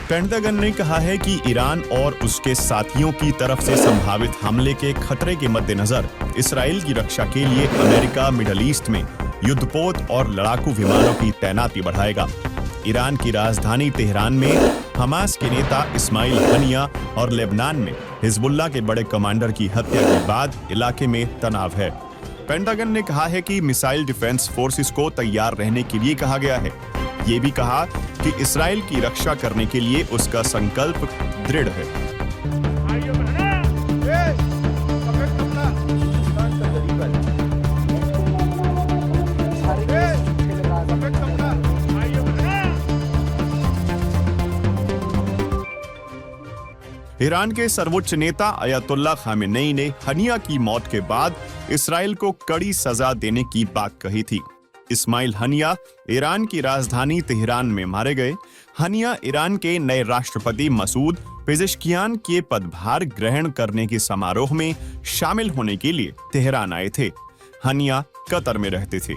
Pentagon ने कहा है कि ईरान और उसके साथियों की तरफ से संभावित हमले के खतरे के मद्देनजर इसराइल की रक्षा के लिए अमेरिका मिडल ईस्ट में युद्धपोत और लड़ाकू विमानों की तैनाती बढ़ाएगा। ईरान की राजधानी तेहरान में हमास के नेता इस्माइल हनिया और लेबनान में हिजबुल्लाह के बड़े कमांडर की हत्या के बाद इलाके में तनाव है। पेंटागन ने कहा है कि मिसाइल डिफेंस फोर्सेस को तैयार रहने के लिए कहा गया है। ये भी कहा कि इसराइल की रक्षा करने के लिए उसका संकल्प दृढ़ है। ईरान के सर्वोच्च नेता अयतुल्ला खामेनेई ने हनिया की मौत के बाद इसराइल को कड़ी सजा देने की बात कही थी। इस्माइल हनिया ईरान की राजधानी तेहरान में मारे गए। हनिया ईरान के नए राष्ट्रपति मसूद पेजेश्कियान के पदभार ग्रहण करने के समारोह में शामिल होने के लिए तेहरान आए थे। हनिया कतर में रहते थे।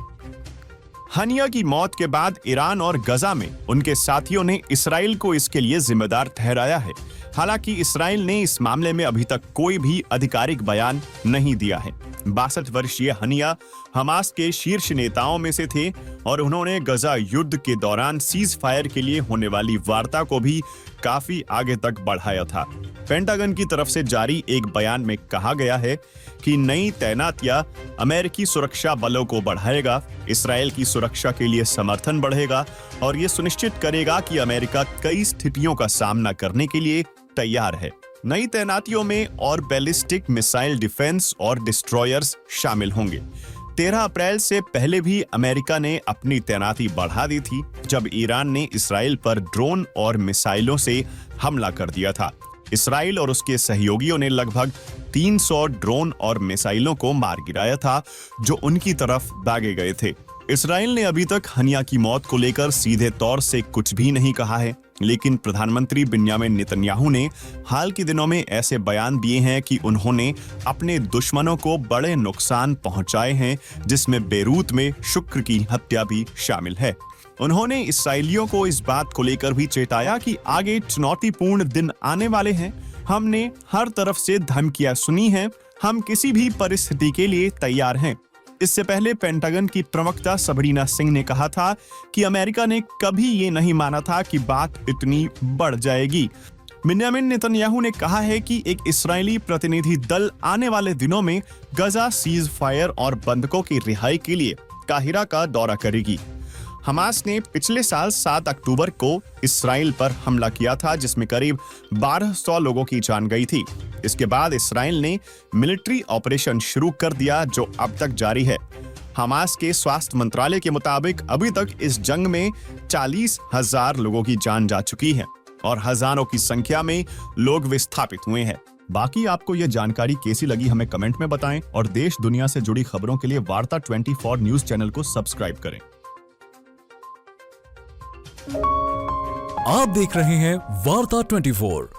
हनिया की मौत के बाद ईरान और गजा में उनके साथियों ने इसराइल को इसके लिए जिम्मेदार ठहराया है। हालांकि इसराइल ने इस मामले में अभी तक कोई भी आधिकारिक बयान नहीं दिया है। 62 वर्षीय हनिया हमास के शीर्ष नेताओं में से थे और उन्होंने गजा युद्ध के दौरान सीज फायर के लिए होने वाली वार्ता को भी काफी आगे तक बढ़ाया था। पेंटागन की तरफ से जारी एक बयान में कहा गया है कि नई तैनातियां अमेरिकी सुरक्षा बलों को बढ़ाएगा, इसराइल की सुरक्षा के लिए समर्थन बढ़ेगा और ये सुनिश्चित करेगा कि अमेरिका कई स्थितियों का सामना करने के लिए तैयार है। नई तैनातियों में और बैलिस्टिक मिसाइल डिफेंस और डिस्ट्रॉयर्स शामिल होंगे। 13 अप्रैल से पहले भी अमेरिका ने अपनी तैनाती बढ़ा दी थी, जब ईरान ने इसराइल पर ड्रोन और मिसाइलों से हमला कर दिया था। इसराइल और उसके सहयोगियों ने लगभग 300 ड्रोन और मिसाइलों को मार गिराया था, जो उनकी तरफ दागे गए थे। इसराइल ने अभी तक हनिया की मौत को लेकर सीधे तौर से कुछ भी नहीं कहा है, लेकिन प्रधानमंत्री बिन्यामिन नेतन्याहू ने हाल के दिनों में ऐसे बयान दिए हैं कि उन्होंने अपने दुश्मनों को बड़े नुकसान पहुंचाए हैं, जिसमें बेरूत में शुक्र की हत्या भी शामिल है। उन्होंने इसराइलियों को इस बात को लेकर भी चेताया कि आगे चुनौतीपूर्ण दिन आने वाले हैं। हमने हर तरफ से धमकियां सुनी हैं, हम किसी भी परिस्थिति के लिए तैयार हैं। इससे पहले पेंटागन की प्रवक्ता सबरीना सिंह ने कहा था कि अमेरिका ने कभी ये नहीं माना था कि बात इतनी बढ़ जाएगी। बिन्यामिन नेतन्याहू ने कहा है कि एक इस्राएली प्रतिनिधि दल आने वाले दिनों में गजा सीज फायर और बंधकों की रिहाई के लिए काहिरा का दौरा करेगी। हमास ने पिछले साल 7 अक्टूबर को इसराइल पर हमला किया था, जिसमें करीब 1200 लोगों की जान गई थी। इसके बाद इसराइल ने मिलिट्री ऑपरेशन शुरू कर दिया, जो अब तक जारी है। हमास के स्वास्थ्य मंत्रालय के मुताबिक अभी तक इस जंग में 40,000 लोगों की जान जा चुकी है और हजारों की संख्या में लोग विस्थापित हुए हैं। बाकी आपको यह जानकारी कैसी लगी हमें कमेंट में बताएं और देश दुनिया से जुड़ी खबरों के लिए वार्ता 24 न्यूज चैनल को सब्सक्राइब करें। आप देख रहे हैं वार्ता 24।